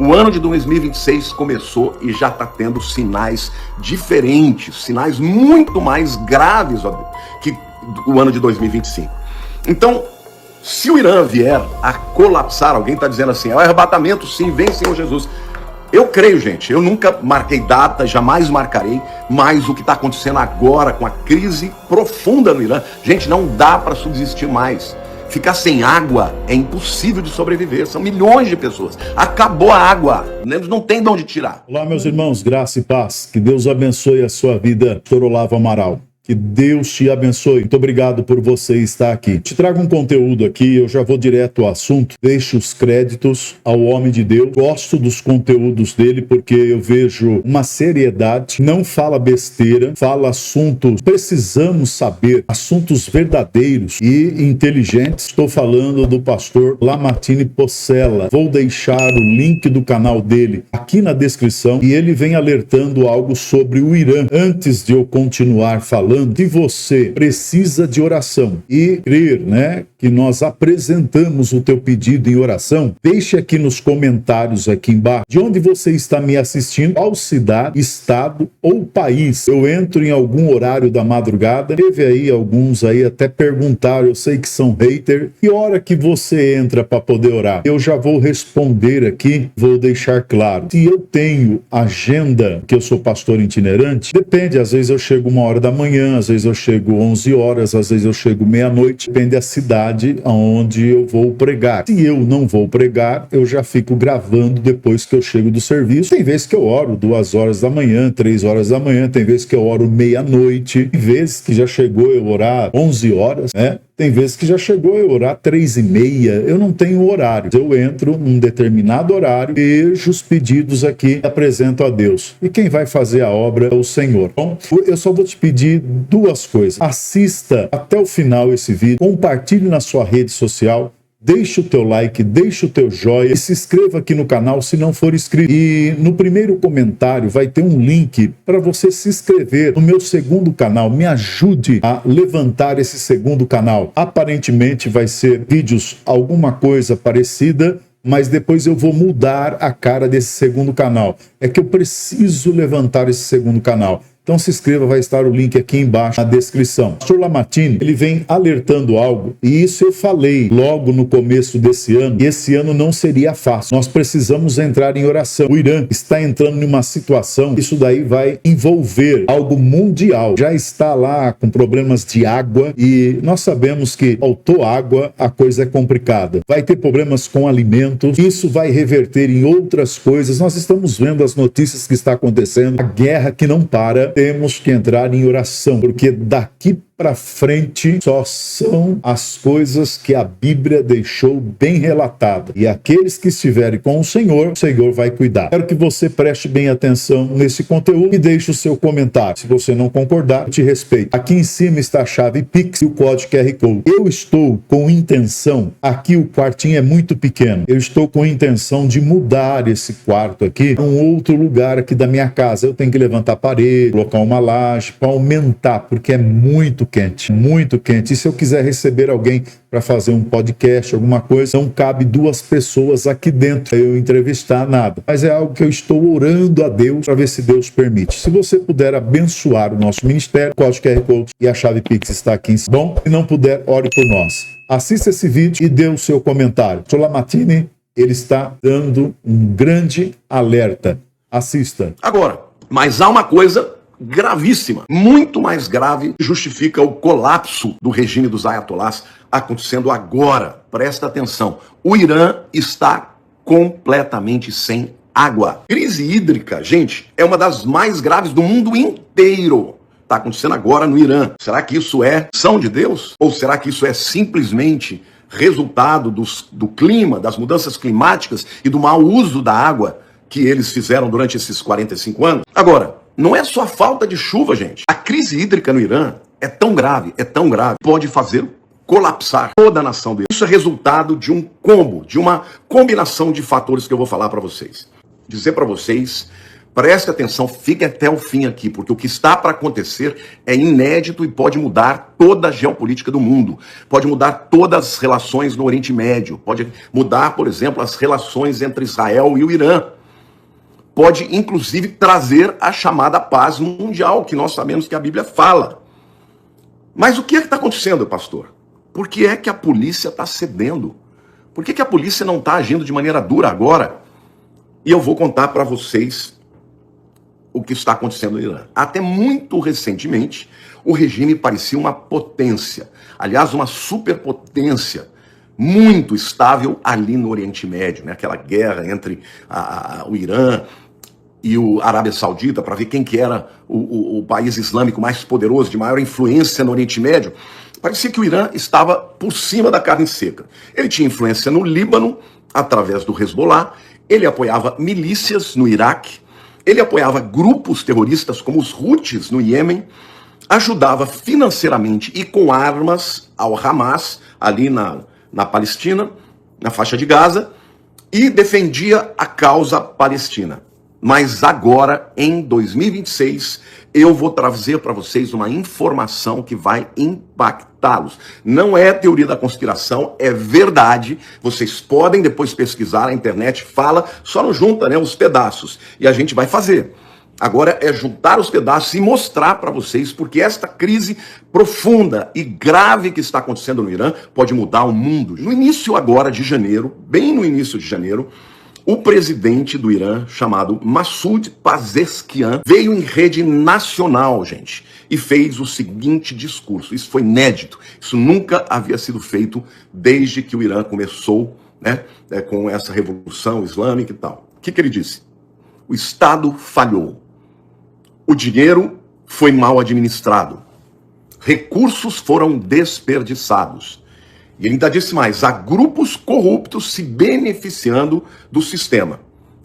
O ano de 2026 começou e já está tendo sinais diferentes, sinais muito mais graves que o ano de 2025. Então, se o Irã vier a colapsar, alguém está dizendo assim, é o arrebatamento, sim, vem Senhor Jesus. Eu creio, gente, eu nunca marquei data, jamais marcarei, mas o que está acontecendo agora com a crise profunda no Irã, gente, não dá para subsistir mais. Ficar sem água é impossível de sobreviver, são milhões de pessoas. Acabou a água, não tem de onde tirar. Olá, meus irmãos, graça e paz, que Deus abençoe a sua vida, Pastor Olavo Amaral. Que Deus te abençoe. Muito obrigado por você estar aqui. Te trago um conteúdo aqui, eu já vou direto ao assunto. Deixo os créditos ao homem de Deus. Gosto dos conteúdos dele porque eu vejo uma seriedade. Não fala besteira, fala assuntos. Precisamos saber, assuntos verdadeiros e inteligentes. Estou falando do pastor Lamartine Possela. Vou deixar o link do canal dele aqui na descrição e ele vem alertando algo sobre o Irã. Antes de eu continuar falando, que você precisa de oração e crer, que nós apresentamos o teu pedido em oração, deixe aqui nos comentários aqui embaixo de onde você está me assistindo, qual cidade, estado ou país. Eu entro em algum horário da madrugada, teve aí alguns aí até perguntaram, eu sei que são haters, que hora que você entra para poder orar? Eu já vou responder aqui, vou deixar claro. Se eu tenho agenda, que eu sou pastor itinerante, depende, às vezes eu chego 1h da manhã, às vezes eu chego 11 horas, às vezes eu chego meia-noite, depende da cidade aonde eu vou pregar. Se eu não vou pregar, eu já fico gravando depois que eu chego do serviço. Tem vezes que eu oro 2 horas da manhã, 3 horas da manhã, tem vezes que eu oro meia-noite, tem vezes que já chegou eu orar 11 horas, Tem vezes que já chegou eu orar 3h30, eu não tenho horário. Eu entro num determinado horário, vejo os pedidos aqui, apresento a Deus. E quem vai fazer a obra é o Senhor. Bom, eu só vou te pedir 2 coisas. Assista até o final esse vídeo, compartilhe na sua rede social, deixe o teu like, deixe o teu joia e se inscreva aqui no canal se não for inscrito. E no primeiro comentário vai ter um link para você se inscrever no meu segundo canal. Me ajude a levantar esse segundo canal. Aparentemente vai ser vídeos, alguma coisa parecida, mas depois eu vou mudar a cara desse segundo canal. É que eu preciso levantar esse segundo canal. Então se inscreva, vai estar o link aqui embaixo na descrição. O pastor Lamartine, ele vem alertando algo, e isso eu falei logo no começo desse ano, e esse ano não seria fácil. Nós precisamos entrar em oração. O Irã está entrando em uma situação, isso daí vai envolver algo mundial. Já está lá com problemas de água, e nós sabemos que faltou água, a coisa é complicada. Vai ter problemas com alimentos, isso vai reverter em outras coisas. Nós estamos vendo as notícias que está acontecendo, a guerra que não para. Temos que entrar em oração, porque daqui para frente só são as coisas que a Bíblia deixou bem relatada. E aqueles que estiverem com o Senhor vai cuidar. Quero que você preste bem atenção nesse conteúdo e deixe o seu comentário. Se você não concordar, eu te respeito. Aqui em cima está a chave Pix e o código QR Code. Eu estou com intenção, aqui o quartinho é muito pequeno, eu estou com intenção de mudar esse quarto aqui para um outro lugar aqui da minha casa. Eu tenho que levantar a parede, colocar uma laje para aumentar, porque é muito quente, muito quente. E se eu quiser receber alguém para fazer um podcast, alguma coisa, não cabe 2 pessoas aqui dentro, eu entrevistar nada. Mas é algo que eu estou orando a Deus para ver se Deus permite. Se você puder abençoar o nosso ministério, o código QR Code e a chave Pix está aqui em cima. Bom, se não puder, ore por nós. Assista esse vídeo e dê o seu comentário. O Lamartine, ele está dando um grande alerta. Assista. Agora, mas há uma coisa gravíssima, muito mais grave, que justifica o colapso do regime dos ayatolás acontecendo agora. Presta atenção, o Irã está completamente sem água. Crise hídrica, gente, é uma das mais graves do mundo inteiro. Está acontecendo agora no Irã. Será que isso é ação de Deus? Ou será que isso é simplesmente resultado do clima, das mudanças climáticas e do mau uso da água que eles fizeram durante esses 45 anos? Agora, não é só falta de chuva, gente. A crise hídrica no Irã é tão grave, pode fazer colapsar toda a nação dele. Isso é resultado de um combo, de uma combinação de fatores que eu vou falar para vocês. Dizer para vocês Preste atenção, fique até o fim aqui, porque o que está para acontecer é inédito e pode mudar toda a geopolítica do mundo. Pode mudar todas as relações no Oriente Médio. Pode mudar, por exemplo, as relações entre Israel e o Irã. Pode, inclusive, trazer a chamada paz mundial, que nós sabemos que a Bíblia fala. Mas o que é que está acontecendo, pastor? Por que é que a polícia está cedendo? Por que a polícia não está agindo de maneira dura agora? E eu vou contar para vocês o que está acontecendo no Irã. Até muito recentemente, o regime parecia uma potência. Aliás, uma superpotência muito estável ali no Oriente Médio, né? Aquela guerra entre o Irã e a Arábia Saudita para ver quem que era o país islâmico mais poderoso, de maior influência no Oriente Médio. Parecia que o Irã estava por cima da carne seca. Ele tinha influência no Líbano, através do Hezbollah, ele apoiava milícias no Iraque, ele apoiava grupos terroristas como os Houthis no Iêmen, ajudava financeiramente e com armas ao Hamas, ali na Palestina, na faixa de Gaza, e defendia a causa palestina. Mas agora, em 2026, eu vou trazer para vocês uma informação que vai impactá-los. Não é teoria da conspiração, é verdade. Vocês podem depois pesquisar, a internet fala, só não junta, né, os pedaços. E a gente vai fazer. Agora é juntar os pedaços e mostrar para vocês porque esta crise profunda e grave que está acontecendo no Irã pode mudar o mundo. No início agora de janeiro, bem no início de janeiro, o presidente do Irã, chamado Massoud Pezeshkian, veio em rede nacional, gente, e fez o seguinte discurso. Isso foi inédito. Isso nunca havia sido feito desde que o Irã começou, né, com essa revolução islâmica e tal. O que ele disse? O Estado falhou. O dinheiro foi mal administrado. Recursos foram desperdiçados. E ele ainda disse mais, há grupos corruptos se beneficiando do sistema,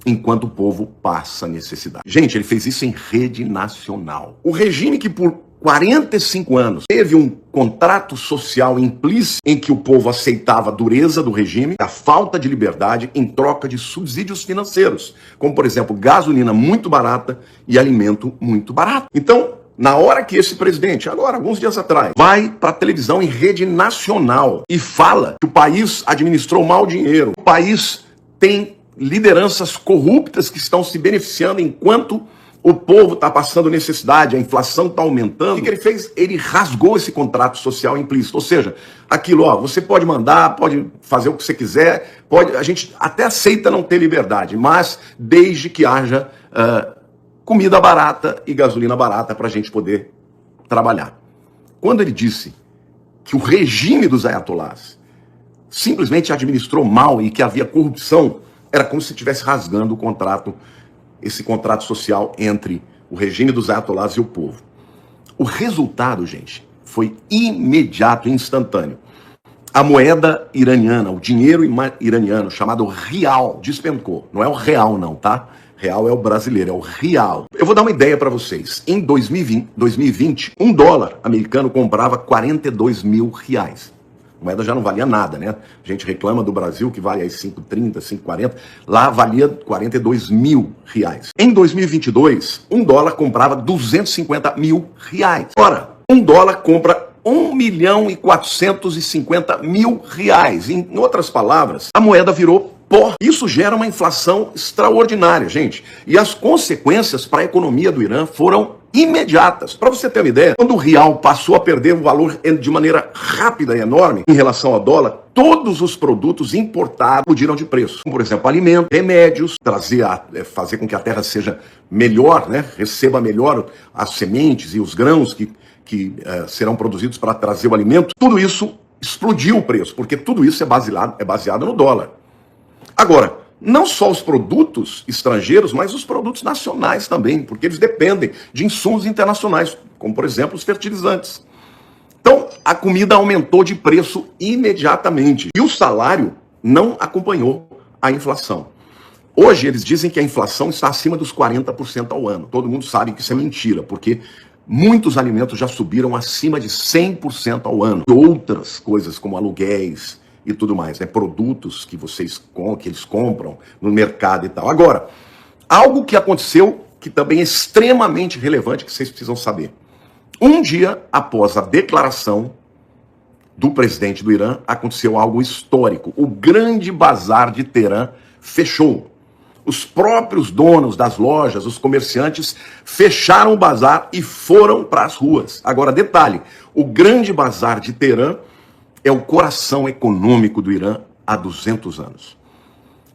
enquanto o povo passa necessidade. Gente, ele fez isso em rede nacional. O regime que por 45 anos teve um contrato social implícito em que o povo aceitava a dureza do regime, a falta de liberdade em troca de subsídios financeiros, como por exemplo, gasolina muito barata e alimento muito barato. Então, na hora que esse presidente, agora, alguns dias atrás, vai para a televisão em rede nacional e fala que o país administrou mal o dinheiro, o país tem lideranças corruptas que estão se beneficiando enquanto o povo está passando necessidade, a inflação está aumentando. O que ele fez? Ele rasgou esse contrato social implícito. Ou seja, aquilo, ó, você pode mandar, pode fazer o que você quiser, a gente até aceita não ter liberdade, mas desde que haja comida barata e gasolina barata para a gente poder trabalhar. Quando ele disse que o regime dos ayatolás simplesmente administrou mal e que havia corrupção, era como se estivesse rasgando o contrato, esse contrato social entre o regime dos ayatolás e o povo. O resultado, gente, foi imediato e instantâneo. A moeda iraniana, o dinheiro iraniano, chamado rial, despencou. Não é o real não, tá? Real é o brasileiro, é o rial. Eu vou dar uma ideia para vocês. Em 2020, um dólar americano comprava 42 mil reais. A moeda já não valia nada, né? A gente reclama do Brasil que vale aí 5,30, 5,40. Lá valia 42 mil reais. Em 2022, um dólar comprava 250 mil reais. Ora, um dólar compra 1.450.000 reais. Em outras palavras, a moeda virou pó. Isso gera uma inflação extraordinária, gente. E as consequências para a economia do Irã foram imediatas. Para você ter uma ideia, quando o real passou a perder o valor de maneira rápida e enorme em relação ao dólar, todos os produtos importados explodiram de preço. Como, por exemplo, alimentos, remédios, fazer com que a terra seja melhor, né? Receba melhor as sementes e os grãos que serão produzidos para trazer o alimento. Tudo isso explodiu o preço, porque tudo isso é baseado no dólar. Agora, não só os produtos estrangeiros, mas os produtos nacionais também, porque eles dependem de insumos internacionais, como, por exemplo, os fertilizantes. Então, a comida aumentou de preço imediatamente e o salário não acompanhou a inflação. Hoje, eles dizem que a inflação está acima dos 40% ao ano. Todo mundo sabe que isso é mentira, porque muitos alimentos já subiram acima de 100% ao ano. E outras coisas, como aluguéis e tudo mais, né? Produtos que eles compram no mercado e tal. Agora, algo que aconteceu que também é extremamente relevante, que vocês precisam saber. Um dia após a declaração do presidente do Irã, aconteceu algo histórico. O grande bazar de Teherã fechou. Os próprios donos das lojas, os comerciantes, fecharam o bazar e foram para as ruas. Agora, detalhe, o grande bazar de Teherã é o coração econômico do Irã há 200 anos.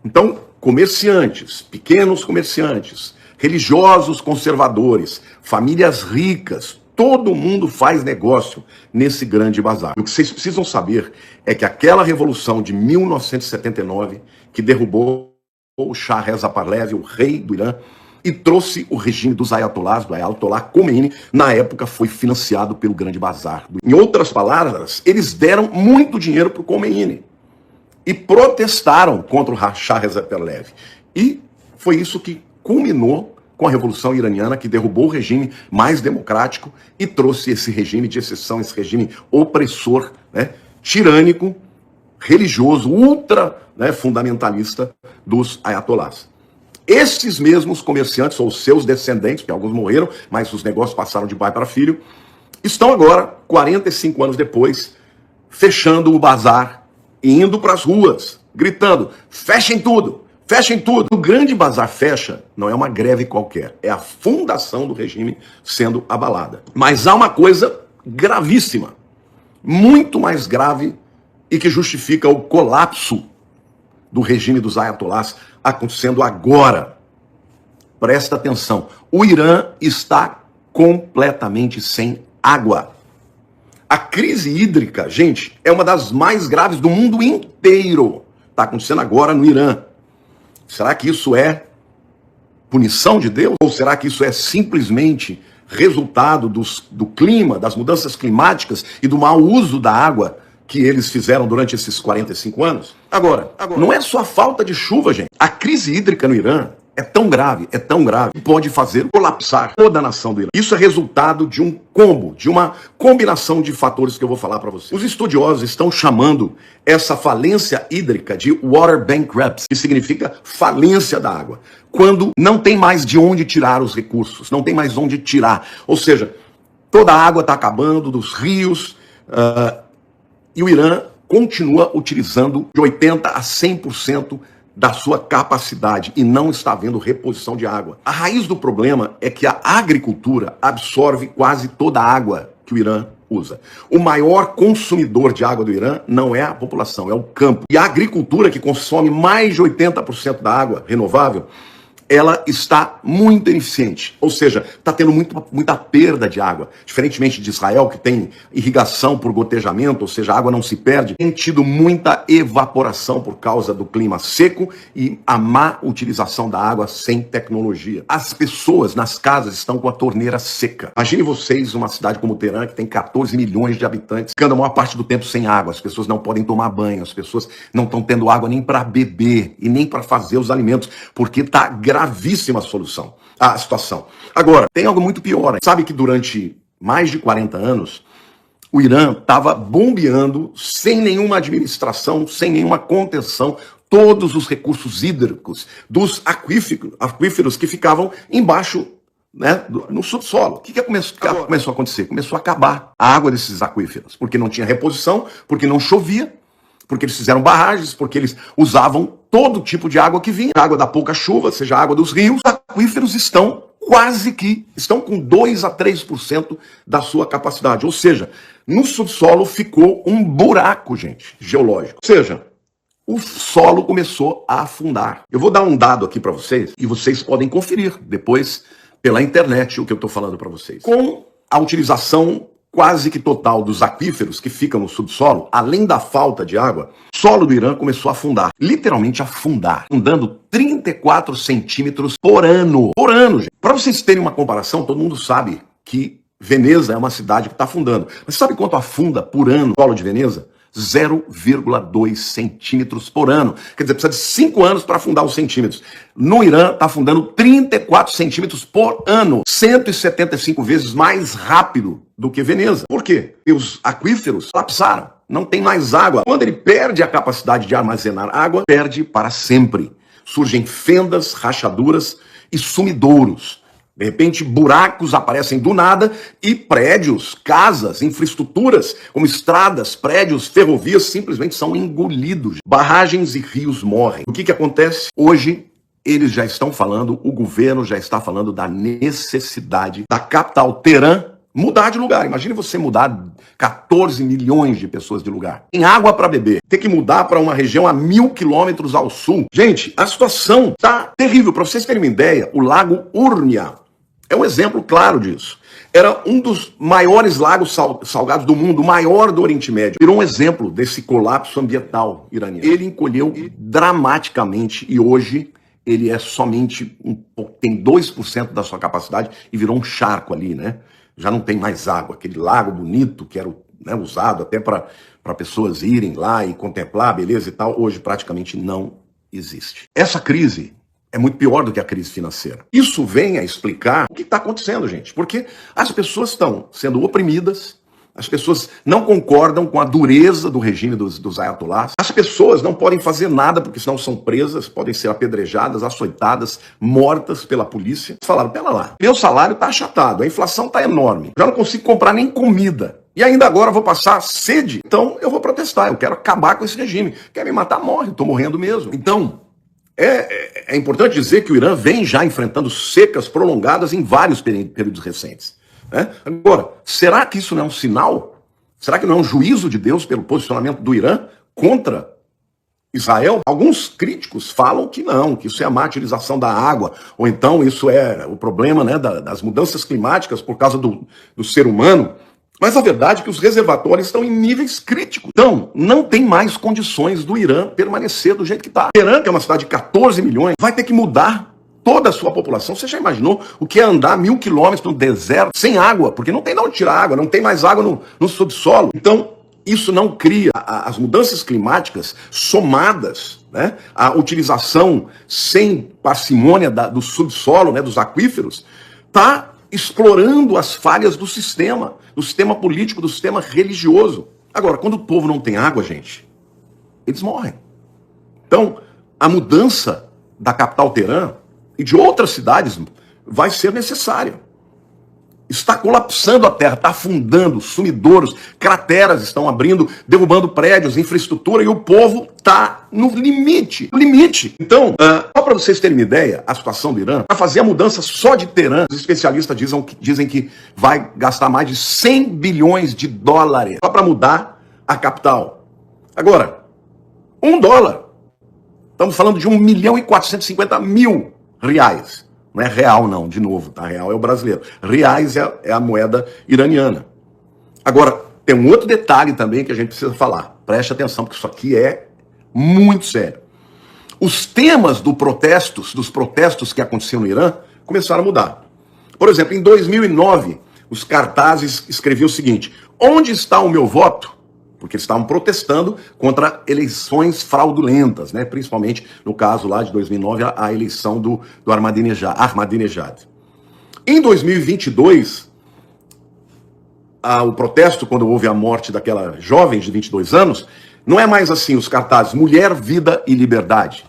Então, comerciantes, pequenos comerciantes, religiosos conservadores, famílias ricas, todo mundo faz negócio nesse grande bazar. O que vocês precisam saber é que aquela revolução de 1979, que derrubou o Shah Reza Pahlavi, o rei do Irã, e trouxe o regime dos ayatolás, do Ayatollah Khomeini, na época foi financiado pelo grande bazar. Em outras palavras, eles deram muito dinheiro para o Khomeini e protestaram contra o Shah Reza Pahlavi. E foi isso que culminou com a Revolução Iraniana, que derrubou o regime mais democrático e trouxe esse regime de exceção, esse regime opressor, né, tirânico, religioso, ultra, né, fundamentalista dos ayatolás. Esses mesmos comerciantes, ou seus descendentes, que alguns morreram, mas os negócios passaram de pai para filho, estão agora, 45 anos depois, fechando o bazar e indo para as ruas, gritando, fechem tudo! Fechem tudo. O grande bazar fecha não é uma greve qualquer, é a fundação do regime sendo abalada. Mas há uma coisa gravíssima, muito mais grave e que justifica o colapso do regime dos ayatolás acontecendo agora. Presta atenção, o Irã está completamente sem água. A crise hídrica, gente, é uma das mais graves do mundo inteiro. Está acontecendo agora no Irã. Será que isso é punição de Deus? Ou será que isso é simplesmente resultado do clima, das mudanças climáticas e do mau uso da água que eles fizeram durante esses 45 anos? Agora, não é só a falta de chuva, gente. A crise hídrica no Irã é tão grave, que pode fazer colapsar toda a nação do Irã. Isso é resultado de um combo, de uma combinação de fatores que eu vou falar para vocês. Os estudiosos estão chamando essa falência hídrica de water bankruptcy, que significa falência da água. Quando não tem mais de onde tirar os recursos, não tem mais onde tirar. Ou seja, toda a água está acabando dos rios, e o Irã continua utilizando de 80% a 100% da sua capacidade e não está havendo reposição de água. A raiz do problema é que a agricultura absorve quase toda a água que o Irã usa. O maior consumidor de água do Irã não é a população, é o campo. E a agricultura, que consome mais de 80% da água renovável, ela está muito ineficiente, ou seja, está tendo muita perda de água. Diferentemente de Israel, que tem irrigação por gotejamento, ou seja, a água não se perde, tem tido muita evaporação por causa do clima seco e a má utilização da água sem tecnologia. As pessoas nas casas estão com a torneira seca. Imagine vocês uma cidade como Teherã, que tem 14 milhões de habitantes, que anda a maior parte do tempo sem água. As pessoas não podem tomar banho, as pessoas não estão tendo água nem para beber e nem para fazer os alimentos, porque está gravíssima a situação. Agora, tem algo muito pior. Sabe que durante mais de 40 anos, o Irã estava bombeando, sem nenhuma administração, sem nenhuma contenção, todos os recursos hídricos dos aquíferos que ficavam embaixo, né, no subsolo. O que começou a acontecer? Começou a acabar a água desses aquíferos, porque não tinha reposição, porque não chovia, porque eles fizeram barragens, porque eles usavam todo tipo de água que vinha. A água da pouca chuva, seja a água dos rios. Os aquíferos estão com 2 a 3% da sua capacidade. Ou seja, no subsolo ficou um buraco, gente, geológico. Ou seja, o solo começou a afundar. Eu vou dar um dado aqui para vocês e vocês podem conferir depois pela internet o que eu estou falando para vocês. Com a utilização quase que total dos aquíferos que ficam no subsolo, além da falta de água, o solo do Irã começou a afundar, literalmente afundar, afundando 34 centímetros por ano. Por ano, gente. Para vocês terem uma comparação, todo mundo sabe que Veneza é uma cidade que está afundando. Mas sabe quanto afunda por ano o solo de Veneza? 0,2 centímetros por ano. Quer dizer, precisa de 5 anos para afundar os centímetros. No Irã, está afundando 34 centímetros por ano. 175 vezes mais rápido do que Veneza. Por quê? Porque os aquíferos colapsaram. Não tem mais água. Quando ele perde a capacidade de armazenar água, perde para sempre. Surgem fendas, rachaduras e sumidouros. De repente, buracos aparecem do nada e prédios, casas, infraestruturas, como estradas, prédios, ferrovias, simplesmente são engolidos. Barragens e rios morrem. O que acontece? Hoje, eles já estão falando, o governo já está falando da necessidade da capital Teherã mudar de lugar. Imagine você mudar 14 milhões de pessoas de lugar. Tem água para beber. Ter que mudar para uma região a 1.000 quilômetros ao sul. Gente, a situação tá terrível. Para vocês terem uma ideia, o lago Urmia é um exemplo claro disso. Era um dos maiores lagos salgados do mundo, o maior do Oriente Médio. Virou um exemplo desse colapso ambiental iraniano. Ele encolheu dramaticamente e hoje ele é somente tem 2% da sua capacidade e virou um charco ali, né? Já não tem mais água. Aquele lago bonito que era, né, usado até para pessoas irem lá e contemplar a beleza e tal, hoje praticamente não existe. Essa crise é muito pior do que a crise financeira. Isso vem a explicar o que está acontecendo, gente. Porque as pessoas estão sendo oprimidas, as pessoas não concordam com a dureza do regime dos ayatolás, as pessoas não podem fazer nada porque senão são presas, podem ser apedrejadas, açoitadas, mortas pela polícia. Eles falaram, pera lá, meu salário está achatado, a inflação está enorme, já não consigo comprar nem comida. E ainda agora vou passar sede, então eu vou protestar, eu quero acabar com esse regime. Quer me matar, morre, estou morrendo mesmo. Então, é importante dizer que o Irã vem já enfrentando secas prolongadas em vários períodos recentes. Né? Agora, será que isso não é um sinal? Será que não é um juízo de Deus pelo posicionamento do Irã contra Israel? Alguns críticos falam que não, que isso é a martirização da água, ou então isso é o problema, né, das mudanças climáticas por causa do ser humano. Mas a verdade é que os reservatórios estão em níveis críticos. Então, não tem mais condições do Irã permanecer do jeito que está. Teherã, que é uma cidade de 14 milhões, vai ter que mudar toda a sua população. Você já imaginou o que é andar 1.000 quilômetros no deserto sem água? Porque não tem de onde tirar água, não tem mais água no subsolo. Então, isso não cria as mudanças climáticas somadas, né, a utilização sem parcimônia do subsolo, né, dos aquíferos, está explorando as falhas do sistema político, do sistema religioso. Agora, quando o povo não tem água, gente, eles morrem. Então, a mudança da capital Teherã e de outras cidades vai ser necessária. Está colapsando a terra, está afundando, sumidouros, crateras estão abrindo, derrubando prédios, infraestrutura, e o povo está no limite. Então, só para vocês terem uma ideia, a situação do Irã, para fazer a mudança só de Teherã, os especialistas dizem que vai gastar mais de 100 bilhões de dólares só para mudar a capital. Agora, $1, estamos falando de 1.450.000 reais. Não é real não, de novo, tá? Real é o brasileiro. Reais é a moeda iraniana. Agora, tem um outro detalhe também que a gente precisa falar. Preste atenção, porque isso aqui é muito sério. Os temas dos protestos que aconteciam no Irã, começaram a mudar. Por exemplo, em 2009, os cartazes escreviam o seguinte: onde está o meu voto? Porque eles estavam protestando contra eleições fraudulentas, né? Principalmente no caso lá de 2009, a eleição do Ahmadinejad. Em 2022, o protesto, quando houve a morte daquela jovem de 22 anos, não é mais assim os cartazes, mulher, vida e liberdade.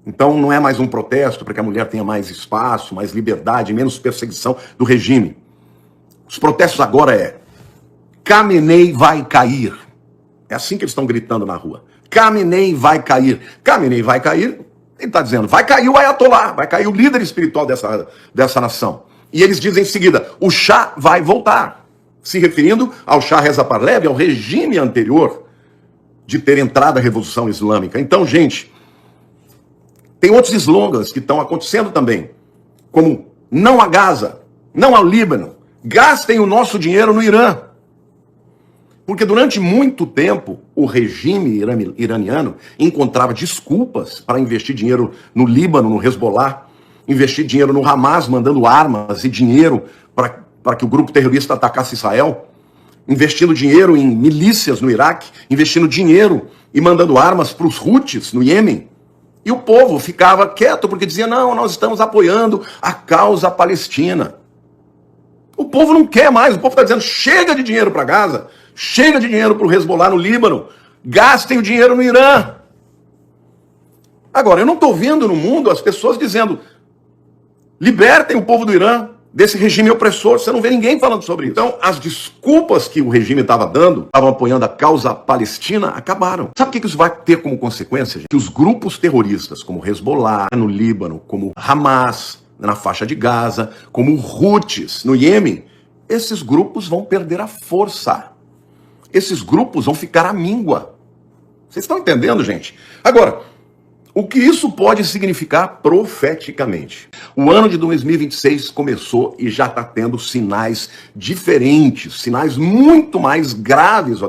Então não é mais um protesto para que a mulher tenha mais espaço, mais liberdade, menos perseguição do regime. Os protestos agora Khamenei vai cair. É assim que eles estão gritando na rua. Khamenei vai cair. Khamenei vai cair, ele está dizendo, vai cair o Ayatollah, vai cair o líder espiritual dessa nação. E eles dizem em seguida, o Shah vai voltar. Se referindo ao Shah Reza Pahlavi, ao regime anterior de ter entrado a Revolução Islâmica. Então, gente, tem outros slogans que estão acontecendo também, como não a Gaza, não ao Líbano, gastem o nosso dinheiro no Irã. Porque durante muito tempo, o regime iraniano encontrava desculpas para investir dinheiro no Líbano, no Hezbollah, investir dinheiro no Hamas, mandando armas e dinheiro para que o grupo terrorista atacasse Israel, investindo dinheiro em milícias no Iraque, investindo dinheiro e mandando armas para os Houthis no Iêmen. E o povo ficava quieto porque dizia, não, nós estamos apoiando a causa palestina. O povo não quer mais, o povo está dizendo, chega de dinheiro para Gaza, chega de dinheiro para o Hezbollah no Líbano, gastem o dinheiro no Irã. Agora, eu não estou vendo no mundo as pessoas dizendo, Libertem o povo do Irã desse regime opressor. Você não vê ninguém falando sobre isso. Então, as desculpas que o regime estava dando, estavam apoiando a causa palestina, acabaram. Sabe o que isso vai ter como consequência, gente? Que os grupos terroristas, como Hezbollah no Líbano, como Hamas na faixa de Gaza, como Houthis no Iêmen, esses grupos vão perder a força. Esses grupos vão ficar à míngua. Vocês estão entendendo, gente? Agora, o que isso pode significar profeticamente? O ano de 2026 começou e já está tendo sinais diferentes, sinais muito mais graves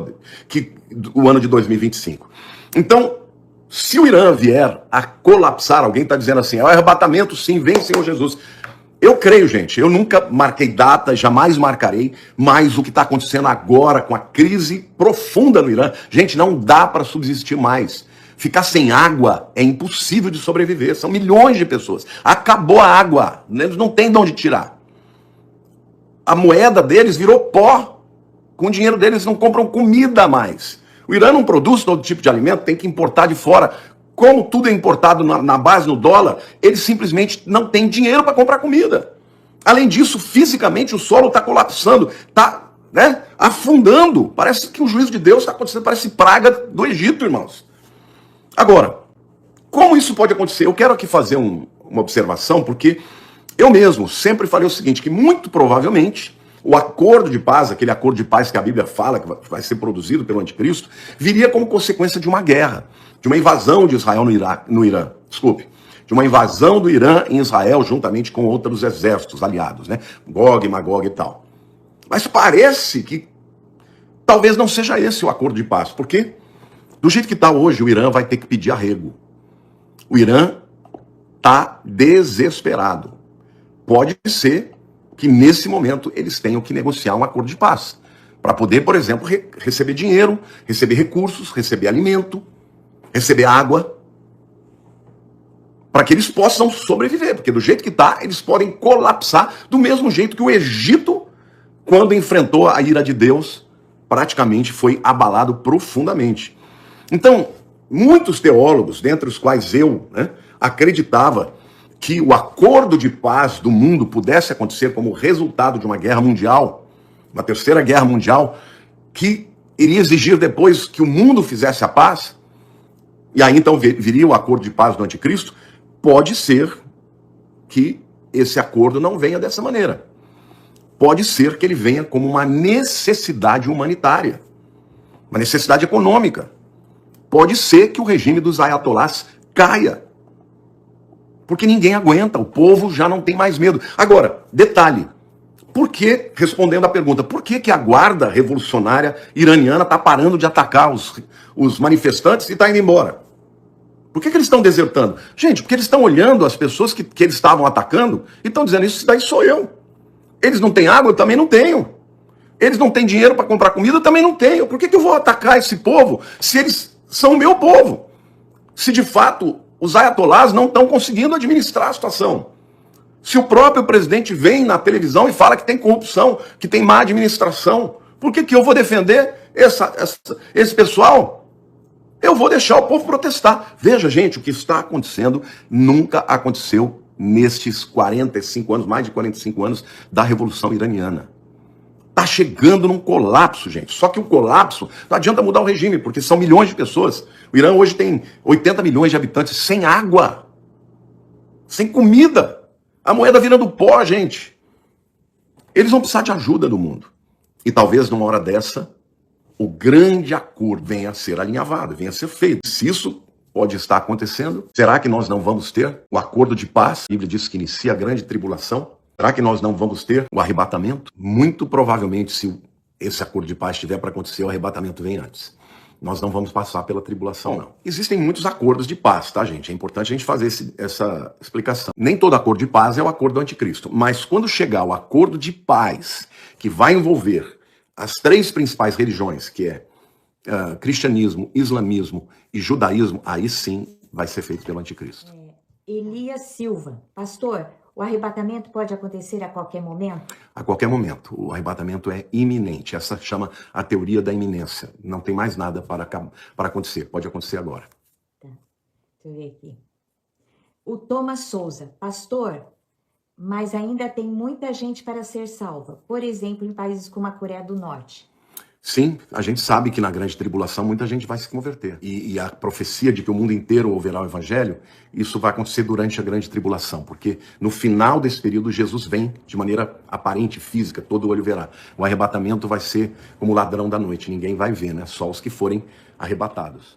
que o ano de 2025. Então, se o Irã vier a colapsar, alguém está dizendo assim, é o arrebatamento, sim, vem Senhor Jesus. Eu creio, gente, eu nunca marquei data, jamais marcarei, mas o que está acontecendo agora com a crise profunda no Irã, gente, não dá para subsistir mais. Ficar sem água é impossível de sobreviver. São milhões de pessoas. Acabou a água. Eles não têm de onde tirar. A moeda deles virou pó. Com o dinheiro deles não compram comida mais. O Irã não produz todo tipo de alimento, tem que importar de fora. Como tudo é importado na base no dólar, eles simplesmente não têm dinheiro para comprar comida. Além disso, fisicamente o solo está colapsando, está, afundando. Parece que o juízo de Deus está acontecendo, parece praga do Egito, irmãos. Agora, como isso pode acontecer? Eu quero aqui fazer uma observação, porque eu mesmo sempre falei o seguinte, que muito provavelmente o acordo de paz, aquele acordo de paz que a Bíblia fala, que vai ser produzido pelo anticristo, viria como consequência de uma guerra, de uma invasão de Israel no Irã. Desculpe. De uma invasão do Irã em Israel, juntamente com outros exércitos aliados, né? Gog, Magog e tal. Mas parece que talvez não seja esse o acordo de paz. Por quê? Do jeito que está hoje, o Irã vai ter que pedir arrego. O Irã está desesperado. Pode ser que nesse momento eles tenham que negociar um acordo de paz. Para poder, por exemplo, receber dinheiro, receber recursos, receber alimento, receber água. Para que eles possam sobreviver. Porque do jeito que está, eles podem colapsar do mesmo jeito que o Egito, quando enfrentou a ira de Deus, praticamente foi abalado profundamente. Então, muitos teólogos, dentre os quais eu, acreditava que o acordo de paz do mundo pudesse acontecer como resultado de uma guerra mundial, uma terceira guerra mundial, que iria exigir depois que o mundo fizesse a paz, e aí então viria o acordo de paz do anticristo. Pode ser que esse acordo não venha dessa maneira. Pode ser que ele venha como uma necessidade humanitária, uma necessidade econômica. Pode ser que o regime dos ayatolás caia. Porque ninguém aguenta, o povo já não tem mais medo. Agora, detalhe, por que, respondendo à pergunta, por que a guarda revolucionária iraniana está parando de atacar os manifestantes e está indo embora? Por que eles estão desertando? Gente, porque eles estão olhando as pessoas que eles estavam atacando e estão dizendo, isso daí sou eu. Eles não têm água, eu também não tenho. Eles não têm dinheiro para comprar comida, eu também não tenho. Por que eu vou atacar esse povo se eles são o meu povo? Se de fato os ayatolás não estão conseguindo administrar a situação. Se o próprio presidente vem na televisão e fala que tem corrupção, que tem má administração, por que eu vou defender esse pessoal? Eu vou deixar o povo protestar. Veja, gente, o que está acontecendo nunca aconteceu nestes 45 anos, mais de 45 anos da Revolução Iraniana. Está chegando num colapso, gente. Só que o colapso, não adianta mudar o regime, porque são milhões de pessoas. O Irã hoje tem 80 milhões de habitantes sem água, sem comida. A moeda virando pó, gente. Eles vão precisar de ajuda do mundo. E talvez numa hora dessa, o grande acordo venha a ser alinhavado, venha a ser feito. Se isso pode estar acontecendo, será que nós não vamos ter o acordo de paz? A Bíblia diz que inicia a grande tribulação. Será que nós não vamos ter o arrebatamento? Muito provavelmente, se esse acordo de paz estiver para acontecer, o arrebatamento vem antes. Nós não vamos passar pela tribulação, não. Existem muitos acordos de paz, tá, gente? É importante a gente fazer essa explicação. Nem todo acordo de paz é o acordo do anticristo, mas quando chegar o acordo de paz, que vai envolver as três principais religiões, que é cristianismo, islamismo e judaísmo, aí sim vai ser feito pelo anticristo. Elias Silva, pastor, o arrebatamento pode acontecer a qualquer momento? A qualquer momento. O arrebatamento é iminente. Essa chama a teoria da iminência. Não tem mais nada para acontecer. Pode acontecer agora. Tá. Deixa eu ver aqui. O Thomas Souza. Pastor, mas ainda tem muita gente para ser salva. Por exemplo, em países como a Coreia do Norte. Sim, a gente sabe que na grande tribulação muita gente vai se converter. E a profecia de que o mundo inteiro ouvirá o evangelho, isso vai acontecer durante a grande tribulação, porque no final desse período Jesus vem de maneira aparente, física, todo olho verá. O arrebatamento vai ser como o ladrão da noite, ninguém vai ver, né? Só os que forem arrebatados.